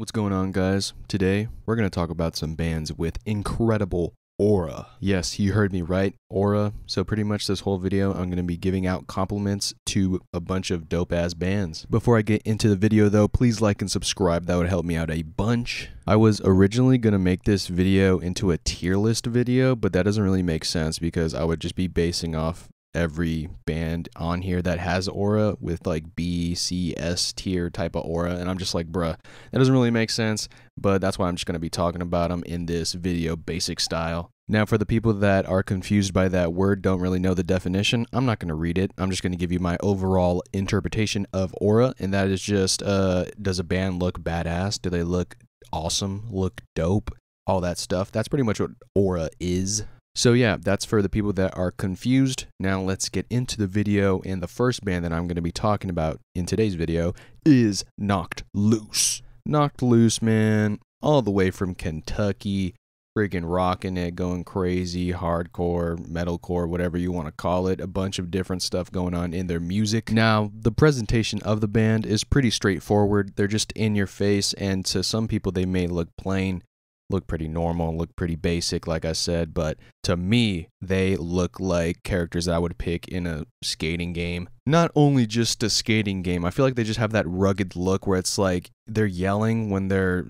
What's going on, guys? Today, we're going to talk about some bands with incredible aura. Yes, you heard me right, aura. So pretty much this whole video, I'm going to be giving out compliments to a bunch of dope-ass bands. Before I get into the video, though, please like and subscribe. That would help me out a bunch. I was originally going to make this video into a tier list video, but that doesn't really make sense because I would just be basing off every band on here that has aura with like B, C, S tier type of aura, and I'm just like, bruh, that doesn't really make sense, but that's why I'm just going to be talking about them in this video basic style. Now, for the people that are confused by that word, don't really know the definition, I'm not going to read it. I'm just going to give you my overall interpretation of aura, and that is just, does a band look badass? Do they look awesome? Look dope? All that stuff. That's pretty much what aura is. So yeah, that's for the people that are confused. Now let's get into the video, and the first band that I'm going to be talking about in today's video is Knocked Loose. Knocked Loose, man, all the way from Kentucky, freaking rocking it, going crazy, hardcore, metalcore, whatever you want to call it, a bunch of different stuff going on in their music. Now, the presentation of the band is pretty straightforward. They're just in your face, and to some people they may look plain, look pretty normal, look pretty basic, like I said, but to me, they look like characters that I would pick in a skating game. Not only just a skating game, I feel like they just have that rugged look where it's like they're yelling when they're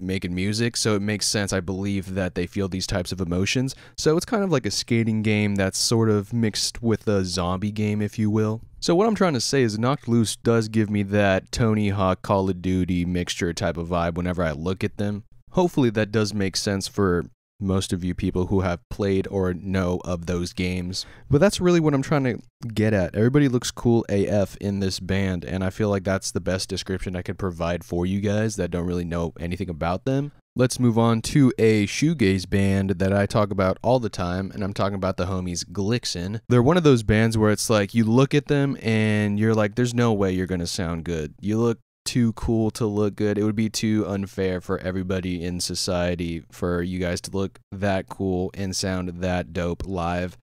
making music, so it makes sense, I believe, that they feel these types of emotions. So it's kind of like a skating game that's sort of mixed with a zombie game, if you will. So what I'm trying to say is Knocked Loose does give me that Tony Hawk Call of Duty mixture type of vibe whenever I look at them. Hopefully that does make sense for most of you people who have played or know of those games. But that's really what I'm trying to get at. Everybody looks cool AF in this band, and I feel like that's the best description I could provide for you guys that don't really know anything about them. Let's move on to a shoegaze band that I talk about all the time, and I'm talking about the homies Glixen. They're one of those bands where it's like you look at them and you're like, there's no way you're going to sound good. You look too cool to look good. It would be too unfair for everybody in society for you guys to look that cool and sound that dope live,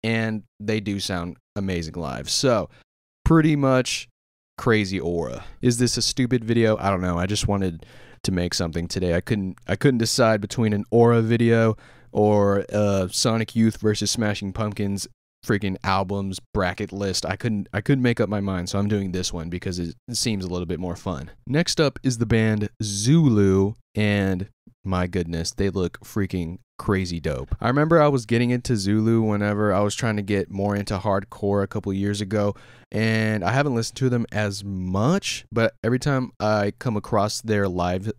and they do sound amazing live. So pretty much crazy aura. Is this a stupid video? I don't know. I just wanted to make something today. I couldn't decide between an aura video or Sonic Youth versus Smashing Pumpkins freaking albums bracket list. I couldn't make up my mind, so I'm doing this one because it seems a little bit more fun. Next up is the band Zulu, and my goodness, they look freaking crazy dope. I remember I was getting into Zulu whenever I was trying to get more into hardcore a couple years ago, and I haven't listened to them as much, but every time I come across their live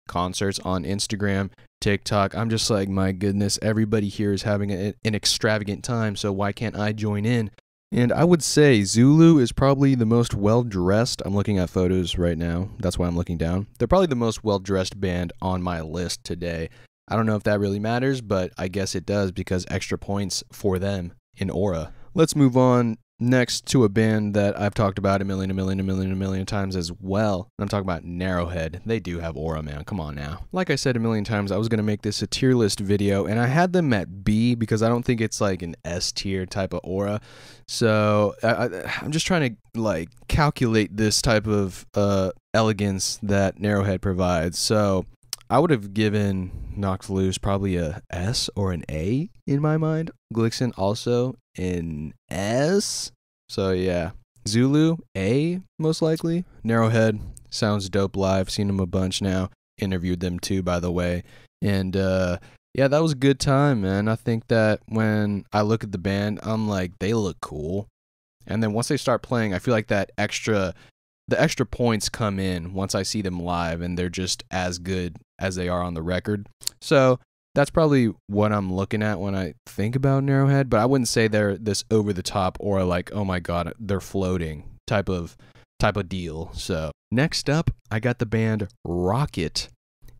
concerts on Instagram, TikTok, I'm just like, my goodness, everybody here is having an extravagant time, so why can't I join in? And I would say Zulu is probably the most well-dressed. I'm looking at photos right now. That's why I'm looking down. They're probably the most well-dressed band on my list today. I don't know if that really matters, but I guess it does because extra points for them in aura. Let's move on next to a band that I've talked about a million times as well. I'm talking about Narrowhead. They do have aura, man. Come on now. Like I said a million times, I was going to make this a tier list video, and I had them at B because I don't think it's like an S tier type of aura. So I'm just trying to like calculate this type of elegance that Narrowhead provides. So I would have given Knocked Loose probably a S or an A in my mind. Glixen also an S. So yeah, Zulu A most likely. Narrowhead sounds dope live. Seen them a bunch now. Interviewed them too, by the way. And yeah, that was a good time, man. I think that when I look at the band, I'm like, they look cool. And then once they start playing, I feel like the extra points come in once I see them live, and they're just as good as they are on the record. So that's probably what I'm looking at when I think about Narrowhead, but I wouldn't say they're this over the top or like, oh my god, they're floating type of deal. So next up, I got the band Rocket.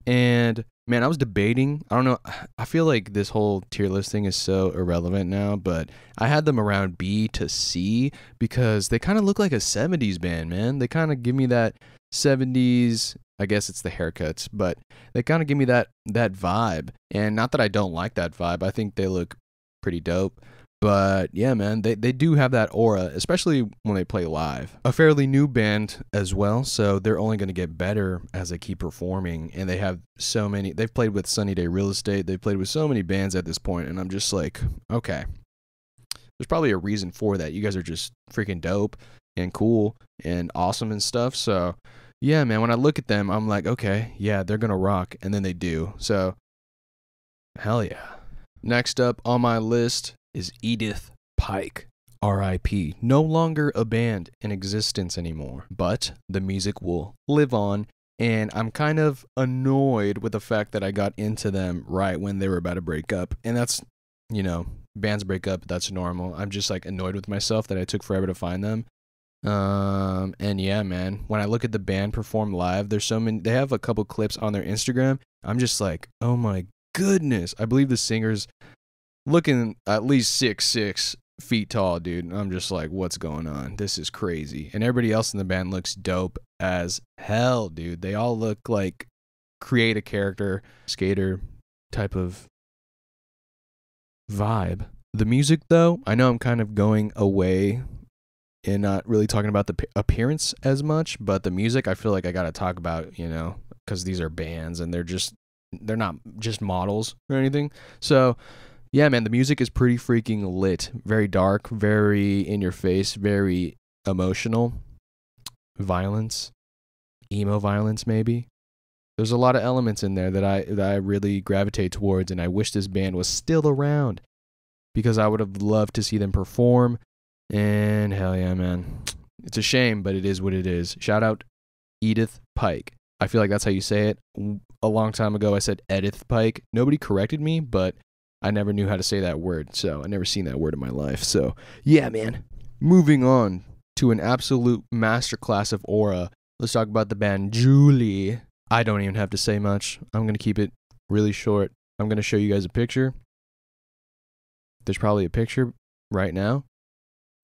And man, I was debating, I don't know, I feel like this whole tier list thing is so irrelevant now, but I had them around B to C because they kind of look like a 70s band, man. They kind of give me that 70s, I guess it's the haircuts, but they kind of give me that vibe. And not that I don't like that vibe, I think they look pretty dope. But yeah, man, they do have that aura, especially when they play live. A fairly new band as well, so they're only going to get better as they keep performing. And they have so many, they've played with Sunny Day Real Estate, they've played with so many bands at this point, and I'm just like, okay, there's probably a reason for that. You guys are just freaking dope and cool and awesome and stuff. So yeah, man, when I look at them, I'm like, okay, yeah, they're going to rock. And then they do. So hell yeah. Next up on my list is Edith Pike, R.I.P. No longer a band in existence anymore, but the music will live on, and I'm kind of annoyed with the fact that I got into them right when they were about to break up, and that's, you know, bands break up, that's normal. I'm just like annoyed with myself that I took forever to find them. And yeah, man, when I look at the band perform live, there's so many, they have a couple clips on their Instagram. I'm just like, oh my goodness. I believe the singer's looking at least 6'6" feet tall, dude. And I'm just like, what's going on? This is crazy. And everybody else in the band looks dope as hell, dude. They all look like create a character, skater type of vibe. The music, though, I know I'm kind of going away and not really talking about the appearance as much, but the music, I feel like I got to talk about, you know, because these are bands and they're not just models or anything. So yeah, man, the music is pretty freaking lit. Very dark, very in your face, very emotional. Violence, emo violence maybe. There's a lot of elements in there that I really gravitate towards, and I wish this band was still around because I would have loved to see them perform. And hell yeah, man. It's a shame, but it is what it is. Shout out Edith Pike. I feel like that's how you say it. A long time ago, I said Edith Pike. Nobody corrected me, but I never knew how to say that word, so I never seen that word in my life. So yeah, man. Moving on to an absolute masterclass of aura. Let's talk about the band Julie. I don't even have to say much. I'm going to keep it really short. I'm going to show you guys a picture. There's probably a picture right now,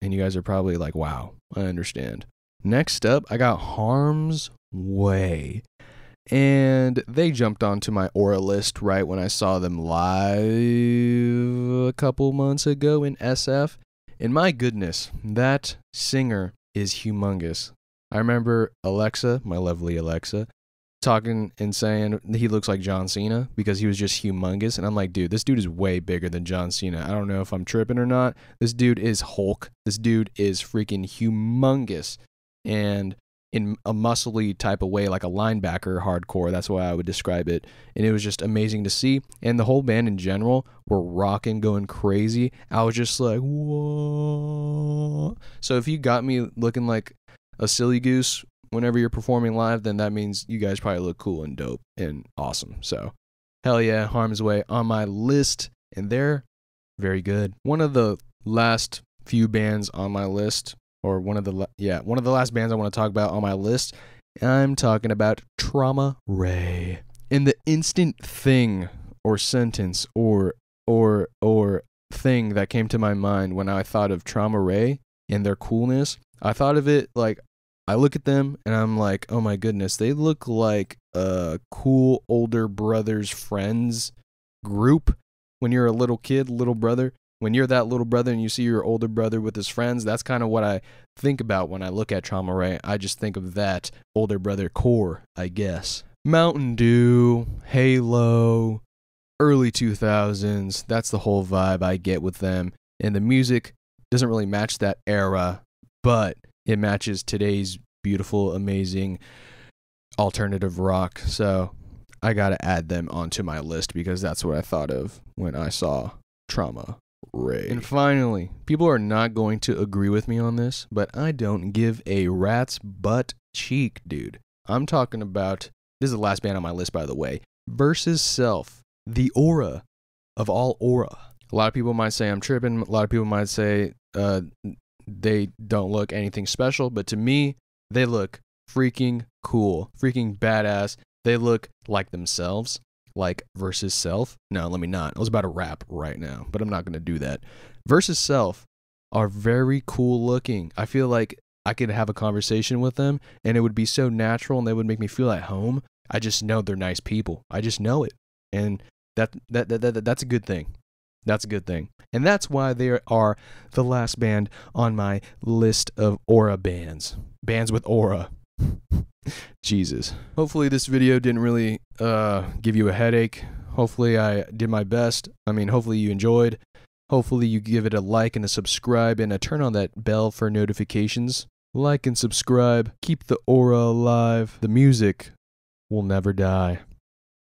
and you guys are probably like, wow, I understand. Next up, I got Harm's Way. And they jumped onto my aura list right when I saw them live a couple months ago in SF. And my goodness, that singer is humongous. I remember Alexa, my lovely Alexa, talking and saying he looks like John Cena because he was just humongous. And I'm like, dude, this dude is way bigger than John Cena. I don't know if I'm tripping or not. This dude is Hulk. This dude is freaking humongous. And in a muscly type of way, like a linebacker hardcore. That's why I would describe it. And it was just amazing to see. And the whole band in general were rocking, going crazy. I was just like, whoa. So if you got me looking like a silly goose whenever you're performing live, then that means you guys probably look cool and dope and awesome. So hell yeah, Harm's Way on my list. And they're very good. One of the last few bands on my list, or one of the last bands I want to talk about on my list, I'm talking about Trauma Ray. And the instant thing or sentence or thing that came to my mind when I thought of Trauma Ray and their coolness, I thought of it like, I look at them and I'm like, oh my goodness, they look like a cool older brother's friends group. When you're a little kid, little brother, when you're that little brother and you see your older brother with his friends, that's kind of what I think about when I look at Trauma Ray. I just think of that older brother core, I guess. Mountain Dew, Halo, early 2000s, that's the whole vibe I get with them. And the music doesn't really match that era, but it matches today's beautiful, amazing alternative rock. So I got to add them onto my list because that's what I thought of when I saw Trauma Ray. And finally, people are not going to agree with me on this, but I don't give a rat's butt cheek, dude. I'm talking about, this is the last band on my list, by the way, Versus Self, the aura of all aura. A lot of people might say I'm tripping. A lot of people might say they don't look anything special, but to me, they look freaking cool, freaking badass. They look like themselves. Like Versus Self. No, let me not. I was about to rap right now, but I'm not going to do that. Versus Self are very cool looking. I feel like I could have a conversation with them and it would be so natural and they would make me feel at home. I just know they're nice people. I just know it. And that's a good thing. That's a good thing. And that's why they are the last band on my list of aura bands. Bands with aura. Jesus. Hopefully this video didn't really give you a headache. Hopefully I did my best. I mean, hopefully you enjoyed. Hopefully you give it a like and a subscribe and a turn on that bell for notifications. Like and subscribe. Keep the aura alive. The music will never die.